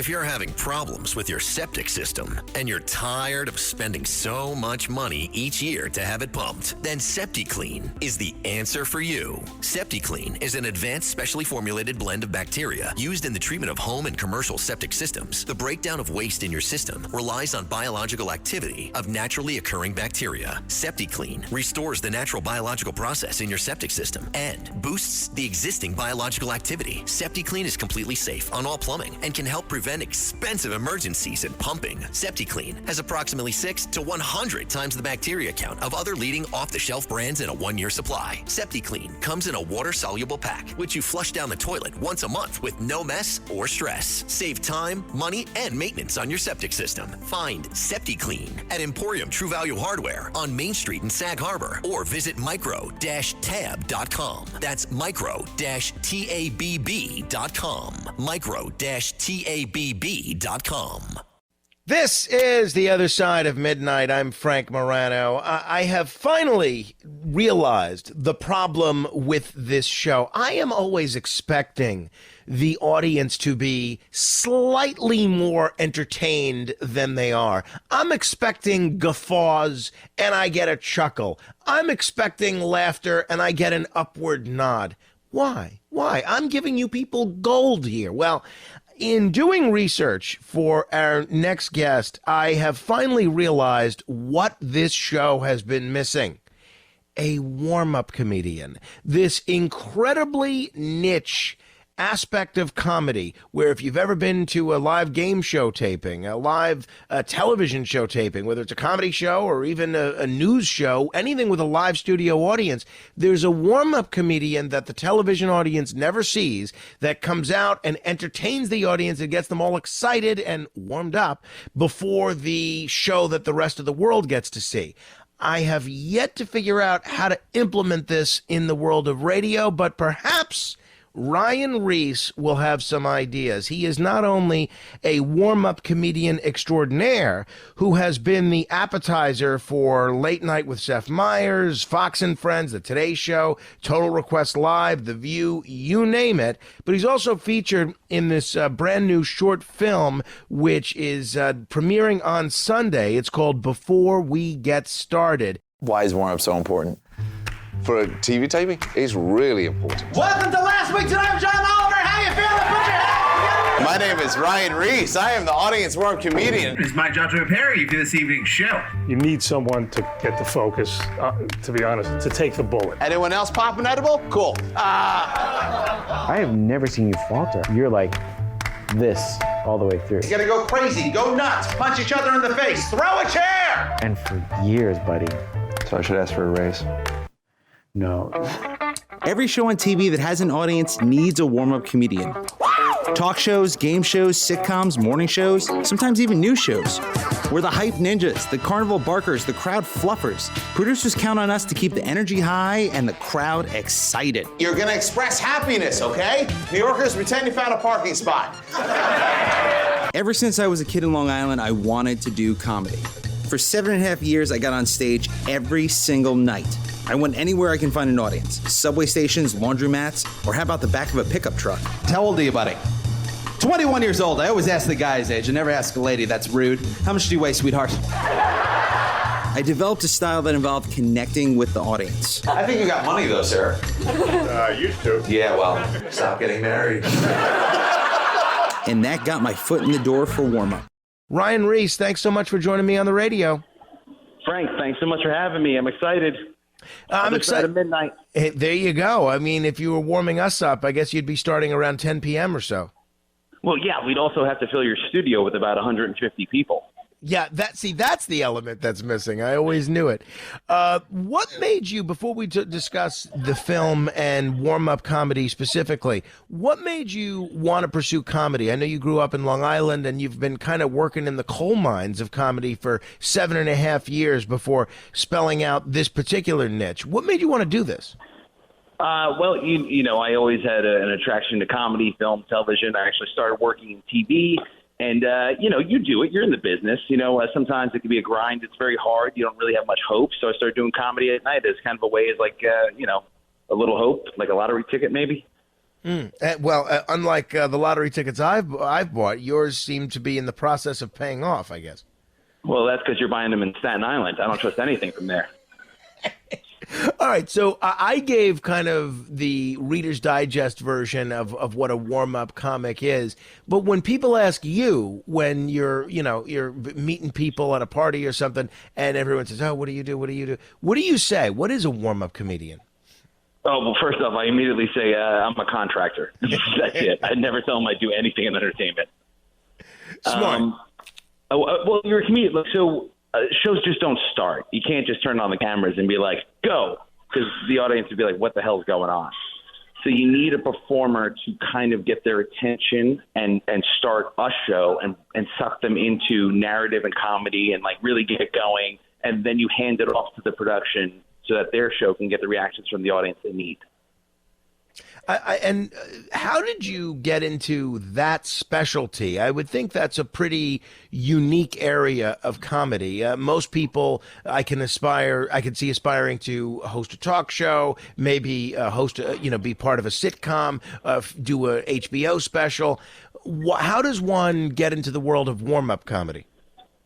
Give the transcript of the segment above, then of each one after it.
If you're having problems with your septic system and you're tired of spending so much money each year to have it pumped, then SeptiClean is the answer for you. SeptiClean is an advanced specially formulated blend of bacteria used in the treatment of home and commercial septic systems. The breakdown of waste in your system relies on biological activity of naturally occurring bacteria. SeptiClean restores the natural biological process in your septic system and boosts the existing biological activity. SeptiClean is completely safe on all plumbing and can help prevent expensive emergencies in pumping. SeptiClean has approximately 6 to 100 times the bacteria count of other leading off-the-shelf brands in a 1-year supply. SeptiClean comes in a water-soluble pack, which you flush down the toilet once a month with no mess or stress. Save time, money, and maintenance on your septic system. Find SeptiClean at Emporium True Value Hardware on Main Street in Sag Harbor or visit micro-tab.com. That's micro-tabb.com. micro-tabb.com. This is The Other Side of Midnight. I'm Frank Morano. I have finally realized the problem with this show. I am always expecting the audience to be slightly more entertained than they are. I'm expecting guffaws and I get a chuckle. I'm expecting laughter and I get an upward nod. Why? I'm giving you people gold here. Well, in doing research for our next guest, I have finally realized what this show has been missing. A warm-up comedian. This incredibly niche aspect of comedy where if you've ever been to a live game show taping, a live television show taping, whether it's a comedy show or even a news show, anything with a live studio audience, there's a warm-up comedian that the television audience never sees that comes out and entertains the audience and gets them all excited and warmed up before the show that the rest of the world gets to see. I have yet to figure out how to implement this in the world of radio, but perhaps Ryan Reiss will have some ideas. He is not only a warm-up comedian extraordinaire who has been the appetizer for Late Night with Seth Meyers, Fox and Friends, The Today Show, Total Request Live, The View, you name it, but he's also featured in this brand new short film which is premiering on Sunday. It's called Before We Get Started. Why is warm-up so important? For a TV taping, it's really important. Welcome to Last Week Tonight with John Oliver. How you feeling? Put your hands together. My name is Ryan Reiss. I am the audience warm comedian. It's my job to prepare you for this evening's show. You need someone to get the focus, to be honest, to take the bullet. Anyone else pop an edible? Cool. I have never seen you falter. You're like this all the way through. You gotta go crazy, go nuts, punch each other in the face, throw a chair! And for years, buddy. So I should ask for a raise. No. Every show on TV that has an audience needs a warm-up comedian. Talk shows, game shows, sitcoms, morning shows, sometimes even news shows. We're the hype ninjas, the carnival barkers, the crowd fluffers. Producers count on us to keep the energy high and the crowd excited. You're gonna express happiness, okay? New Yorkers, pretend you found a parking spot. Ever since I was a kid in Long Island, I wanted to do comedy. For 7.5 years, I got on stage every single night. I went anywhere I can find an audience. Subway stations, laundromats, or how about the back of a pickup truck? How old are you, buddy? 21 years old. I always ask the guy's age. I never ask a lady. That's rude. How much do you weigh, sweetheart? I developed a style that involved connecting with the audience. I think you got money though, sir. Used to. Yeah, well, stop getting married. And that got my foot in the door for warm-up. Ryan Reiss, thanks so much for joining me on the radio. Frank, thanks so much for having me. I'm excited. I'm excited. Midnight. Hey, there you go. I mean, if you were warming us up, I guess you'd be starting around 10 p.m. or so. Well, yeah, we'd also have to fill your studio with about 150 people. Yeah, that's the element that's missing. I always knew it. What made you, before we discuss the film and warm-up comedy specifically, what made you want to pursue comedy? I know you grew up in Long Island and you've been kind of working in the coal mines of comedy for 7.5 years before spelling out this particular niche. What made you want to do this? Well, you know, I always had an attraction to comedy, film, television. I actually started working in TV. And, you know, you do it. You're in the business. You know, sometimes it can be a grind. It's very hard. You don't really have much hope. So I started doing comedy at night as kind of a way as like, you know, a little hope, like a lottery ticket maybe. Unlike the lottery tickets I've bought, yours seem to be in the process of paying off, I guess. Well, that's because you're buying them in Staten Island. I don't trust anything from there. All right, so I gave kind of the Reader's Digest version of what a warm-up comic is. But when people ask you, when you're meeting people at a party or something, and everyone says, "Oh, what do you do? What do you do?" What do you say? What is a warm-up comedian? Oh, well, first off, I immediately say I'm a contractor. That's it. I never tell them I do anything in entertainment. Smart. Well, you're a comedian. Look, so shows just don't start. You can't just turn on the cameras and be like, go, because the audience would be like, what the hell's going on? So you need a performer to kind of get their attention and start a show and suck them into narrative and comedy and like really get it going. And then you hand it off to the production so that their show can get the reactions from the audience they need. And how did you get into that specialty? I would think that's a pretty unique area of comedy. Most people I can see aspiring to host a talk show, maybe be part of a sitcom, do a HBO special. How does one get into the world of warm-up comedy?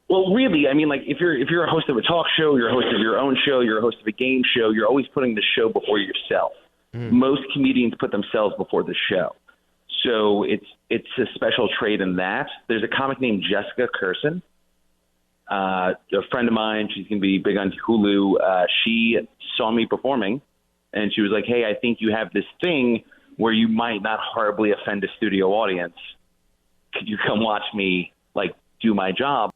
Well, really, I mean, like if you're a host of a talk show, you're a host of your own show, you're a host of a game show, you're always putting the show before yourself. Most comedians put themselves before the show. So it's a special trait in that. There's a comic named Jessica Curson, a friend of mine. She's going to be big on Hulu. She saw me performing, and she was like, hey, I think you have this thing where you might not horribly offend a studio audience. Could you come watch me, like, do my job?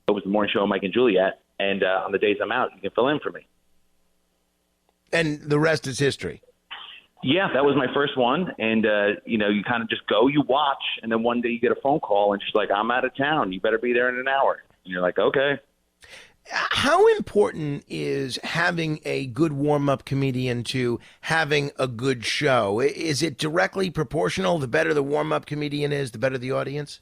It was the morning show, Mike and Juliet, and on the days I'm out, you can fill in for me. And the rest is history. Yeah, that was my first one. And, you kind of just go, you watch, and then one day you get a phone call, and she's like, I'm out of town. You better be there in an hour. And you're like, okay. How important is having a good warm-up comedian to having a good show? Is it directly proportional? The better the warm-up comedian is, the better the audience?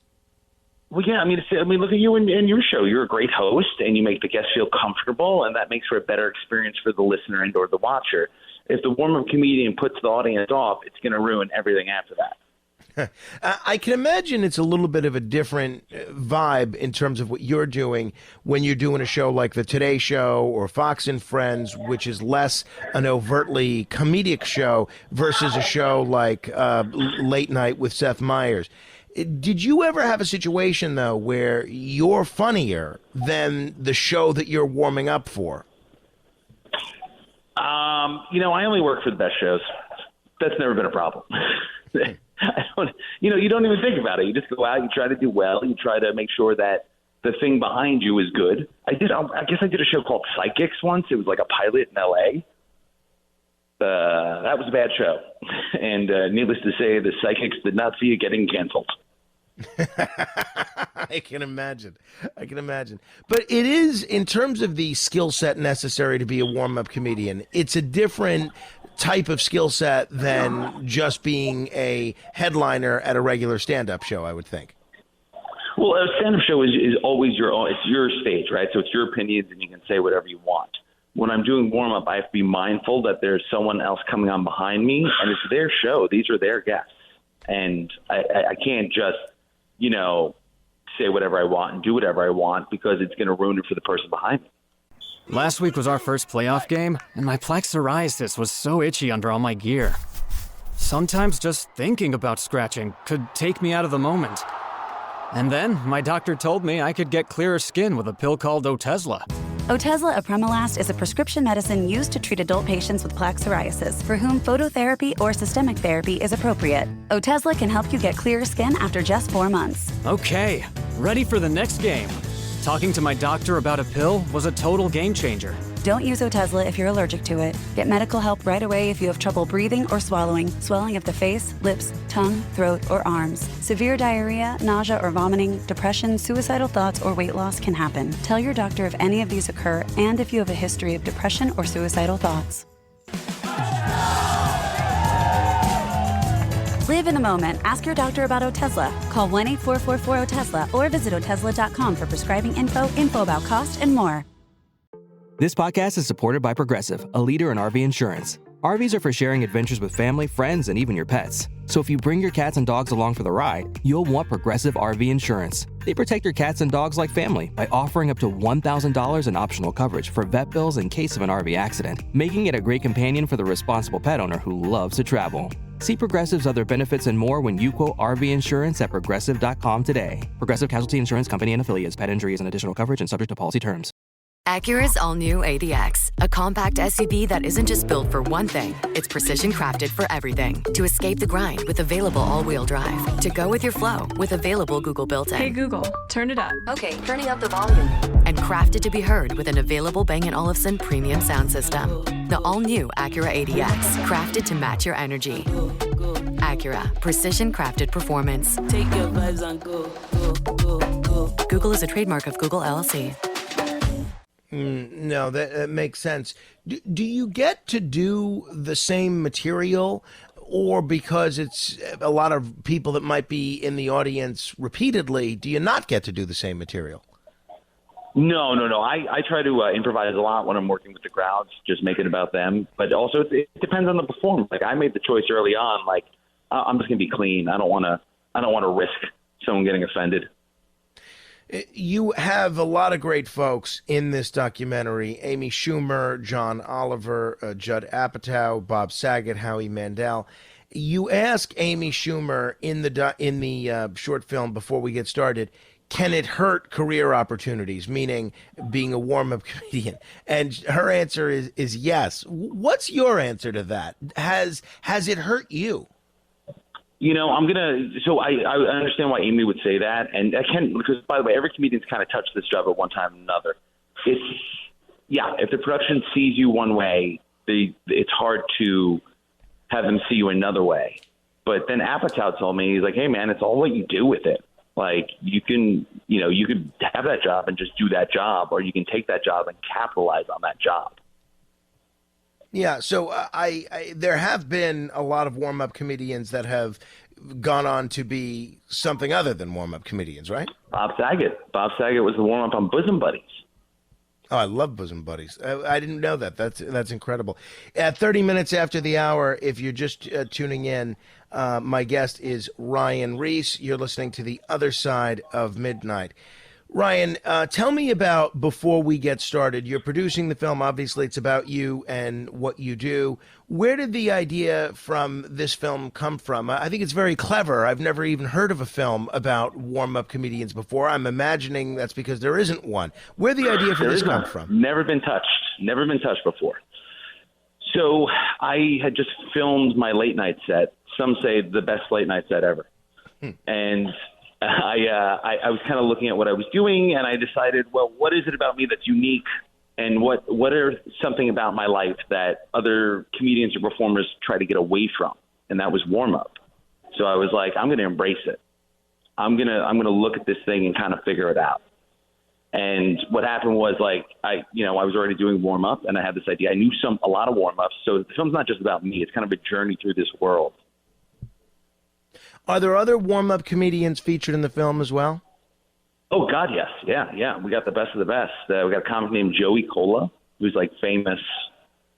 Well, yeah, I mean, look at you in your show. You're a great host, and you make the guests feel comfortable, and that makes for a better experience for the listener and or the watcher. If the warm-up comedian puts the audience off, it's going to ruin everything after that. I can imagine it's a little bit of a different vibe in terms of what you're doing when you're doing a show like The Today Show or Fox and Friends, which is less an overtly comedic show versus a show like Late Night with Seth Meyers. Did you ever have a situation, though, where you're funnier than the show that you're warming up for? I only work for the best shows. That's never been a problem. You don't even think about it. You just go out, you try to do well, you try to make sure that the thing behind you is good. I guess I did a show called Psychics once. It was like a pilot in L.A. That was a bad show. And needless to say, the Psychics did not see it getting canceled. I can imagine. But it is, in terms of the skill set necessary to be a warm-up comedian, it's a different type of skill set than just being a headliner at a regular stand-up show, I would think. Well, a stand-up show is always it's your stage, right? So it's your opinions and you can say whatever you want. When I'm doing warm-up, I have to be mindful that there's someone else coming on behind me, and it's their show. These are their guests. And I can't just, say whatever I want and do whatever I want because it's going to ruin it for the person behind me. Last week was our first playoff game, and my plaque psoriasis was so itchy under all my gear. Sometimes just thinking about scratching could take me out of the moment. And then my doctor told me I could get clearer skin with a pill called Otezla. Otezla apremilast is a prescription medicine used to treat adult patients with plaque psoriasis for whom phototherapy or systemic therapy is appropriate. Otezla can help you get clearer skin after just 4 months. Okay, ready for the next game. Talking to my doctor about a pill was a total game changer. Don't use Otezla if you're allergic to it. Get medical help right away if you have trouble breathing or swallowing, swelling of the face, lips, tongue, throat, or arms. Severe diarrhea, nausea or vomiting, depression, suicidal thoughts, or weight loss can happen. Tell your doctor if any of these occur and if you have a history of depression or suicidal thoughts. Live in the moment. Ask your doctor about Otezla. Call 1-844-4-OTEZLA or visit Otezla.com for prescribing info about cost, and more. This podcast is supported by Progressive, a leader in RV insurance. RVs are for sharing adventures with family, friends, and even your pets. So if you bring your cats and dogs along for the ride, you'll want Progressive RV Insurance. They protect your cats and dogs like family by offering up to $1,000 in optional coverage for vet bills in case of an RV accident, making it a great companion for the responsible pet owner who loves to travel. See Progressive's other benefits and more when you quote RV Insurance at Progressive.com today. Progressive Casualty Insurance Company and Affiliates. Pet injury is an additional coverage and subject to policy terms. Acura's all-new ADX, a compact SUV that isn't just built for one thing, it's precision crafted for everything. To escape the grind with available all-wheel drive. To go with your flow with available Google built-in. Hey Google, turn it up. Okay, turning up the volume. And crafted to be heard with an available Bang & Olufsen premium sound system. The all-new Acura ADX, crafted to match your energy. Acura, precision crafted performance. Take your vibes and go, go, go, go. Google is a trademark of Google LLC. No, that makes sense. Do you get to do the same material, or because it's a lot of people that might be in the audience repeatedly, do you not get to do the same material? No. I try to improvise a lot when I'm working with the crowds, just make it about them. But also, it depends on the performance. Like, I made the choice early on, like, I'm just going to be clean. I don't want to risk someone getting offended. You have a lot of great folks in this documentary: Amy Schumer, John Oliver, Judd Apatow, Bob Saget, Howie Mandel. You ask Amy Schumer in the short film before we get started, can it hurt career opportunities, meaning being a warm-up comedian? And her answer is yes. What's your answer to that? Has it hurt you? You know, I understand why Amy would say that. And I can, because, by the way, every comedian's kind of touched this job at one time or another. If the production sees you one way, it's hard to have them see you another way. But then Apatow told me, he's like, hey, man, it's all what you do with it. Like, you could have that job and just do that job, or you can take that job and capitalize on that job. Yeah, so there have been a lot of warm-up comedians that have gone on to be something other than warm-up comedians, right? Bob Saget was the warm-up on Bosom Buddies. Oh, I love Bosom Buddies. I didn't know that. That's incredible. At 30 minutes after the hour, if you're just tuning in, my guest is Ryan Reiss. You're listening to The Other Side of Midnight. Ryan, tell me about, before we get started, you're producing the film. Obviously, it's about you and what you do. Where did the idea from this film come from? I think it's very clever. I've never even heard of a film about warm-up comedians before. I'm imagining that's because there isn't one. Where did the idea for this come from? Never been touched before. So I had just filmed my late night set. Some say the best late night set ever. And I was kind of looking at what I was doing, and I decided, well, what is it about me that's unique, and what are something about my life that other comedians or performers try to get away from? And that was warm up. So I was like, I'm going to embrace it. I'm going to look at this thing and kind of figure it out. And what happened was, like, I was already doing warm up, and I had this idea. I knew a lot of warm ups. So the film's not just about me. It's kind of a journey through this world. Are there other warm-up comedians featured in the film as well? Oh, God, yes. Yeah. We got the best of the best. We got a comic named Joey Cola, who's, like, famous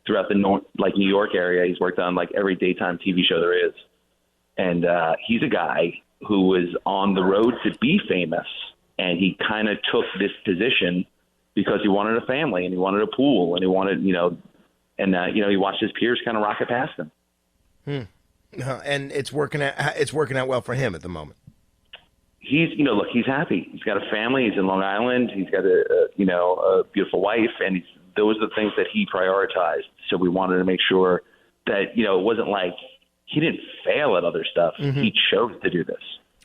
throughout the New York area. He's worked on, like, every daytime TV show there is. And he's a guy who was on the road to be famous, and he kind of took this position because he wanted a family, and he wanted a pool, and he wanted, he watched his peers kind of rocket past him. And it's working out well for him at the moment. He's happy. He's got a family. He's in Long Island. He's got a beautiful wife, and those are the things that he prioritized. So we wanted to make sure that, it wasn't like he didn't fail at other stuff. Mm-hmm. He chose to do this.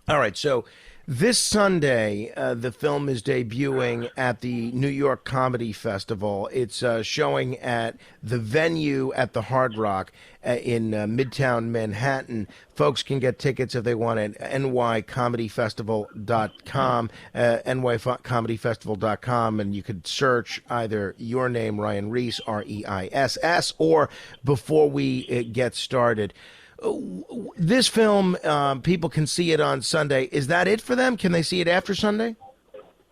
All right. So this Sunday, the film is debuting at the New York Comedy Festival. It's showing at the venue at the Hard Rock in Midtown Manhattan. Folks can get tickets if they want at nycomedyfestival.com, nycomedyfestival.com, and you could search either your name, Ryan Reiss, R-E-I-S-S, or Before We Get Started. This film, people can see it on Sunday. Is that it for them? Can they see it after Sunday?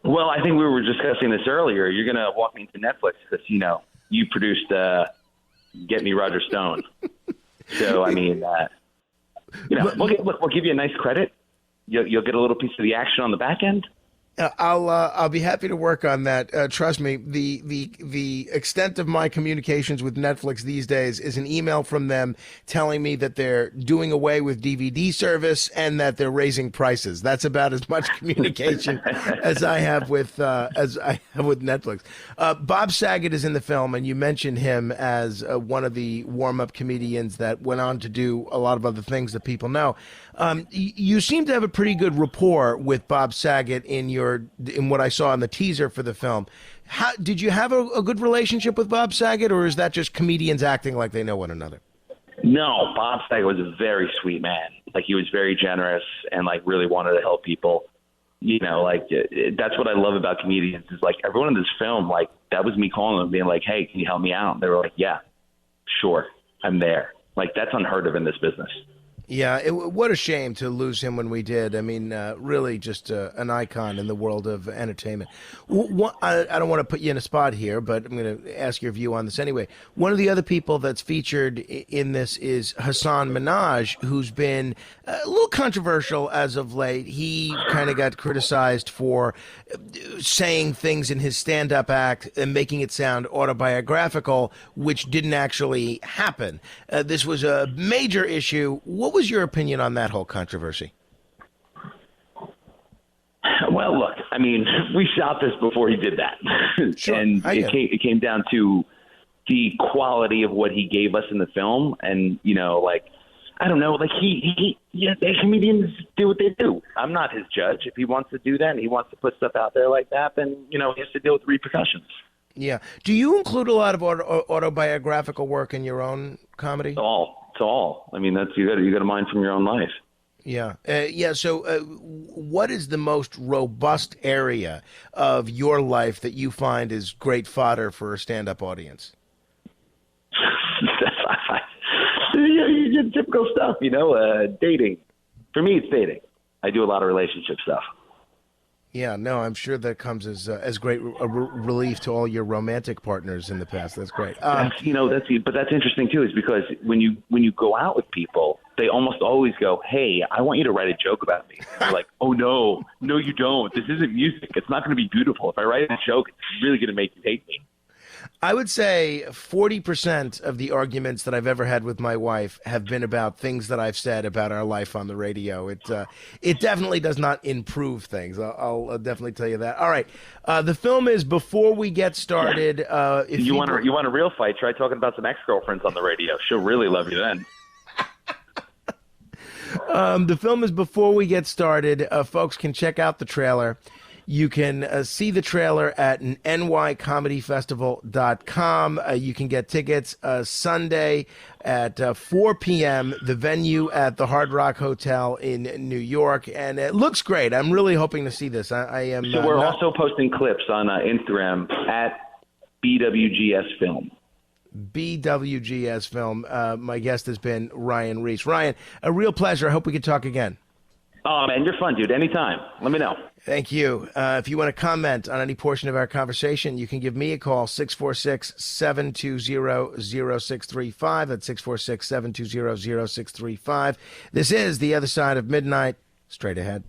Well, I think we were discussing this earlier. You're going to walk me into Netflix because, you produced get me Roger Stone. So, I mean, we'll give you a nice credit. You'll get a little piece of the action on the back end. I'll be happy to work on that. Trust me, the extent of my communications with Netflix these days is an email from them telling me that they're doing away with DVD service and that they're raising prices. That's about as much communication as I have with Netflix. Bob Saget is in the film, and you mentioned him as one of the warm-up comedians that went on to do a lot of other things that people know. You seem to have a pretty good rapport with Bob Saget in what I saw in the teaser for the film. Did you have a good relationship with Bob Saget, or is that just comedians acting like they know one another? No, Bob Saget was a very sweet man. Like, he was very generous and like really wanted to help people. You know, like that's what I love about comedians is like everyone in this film, like that was me calling them being like, hey, can you help me out? And they were like, yeah, sure, I'm there. Like, that's unheard of in this business. Yeah, what a shame to lose him when we did. I mean, really just an icon in the world of entertainment. I don't want to put you in a spot here, but I'm going to ask your view on this anyway. One of the other people that's featured in this is Hassan Minhaj, who's been a little controversial as of late. He kind of got criticized for saying things in his stand-up act and making it sound autobiographical, which didn't actually happen. This was a major issue. What was your opinion on that whole controversy? Well, look, I mean, we shot this before he did that. Sure, and it came down to the quality of what he gave us in the film. And, you know, like, I don't know, like comedians do what they do. I'm not his judge. If he wants to do that and he wants to put stuff out there like that, then, you know, he has to deal with the repercussions. Yeah. Do you include a lot of autobiographical work in your own comedy? It's all. I mean, that's you got to mine from your own life. Yeah. So what is the most robust area of your life that you find is great fodder for a stand-up audience? Your typical stuff, you know, dating. For me, it's dating. I do a lot of relationship stuff. Yeah, no, I'm sure that comes as great relief to all your romantic partners in the past. That's great. But that's interesting too, is because when you go out with people, they almost always go, "Hey, I want you to write a joke about me." You're like, "Oh no, you don't. This isn't music. It's not going to be beautiful. If I write a joke, it's really going to make you hate me." I would say 40% of the arguments that I've ever had with my wife have been about things that I've said about our life on the radio. It definitely does not improve things. I'll definitely tell you that. All right. The film is Before We Get Started. If you want a real fight, try talking about some ex-girlfriends on the radio. She'll really love you then. The film is Before We Get Started. Folks can check out the trailer. You can see the trailer at nycomedyfestival.com. You can get tickets Sunday at 4 p.m., the venue at the Hard Rock Hotel in New York. And it looks great. I'm really hoping to see this. I am. So we're also posting clips on Instagram at BWGS Film. BWGS Film. My guest has been Ryan Reiss. Ryan, a real pleasure. I hope we could talk again. Oh, man, you're fun, dude. Anytime. Let me know. Thank you. If you want to comment on any portion of our conversation, you can give me a call, 646-720-0635. That's 646-720-0635. This is The Other Side of Midnight. Straight ahead.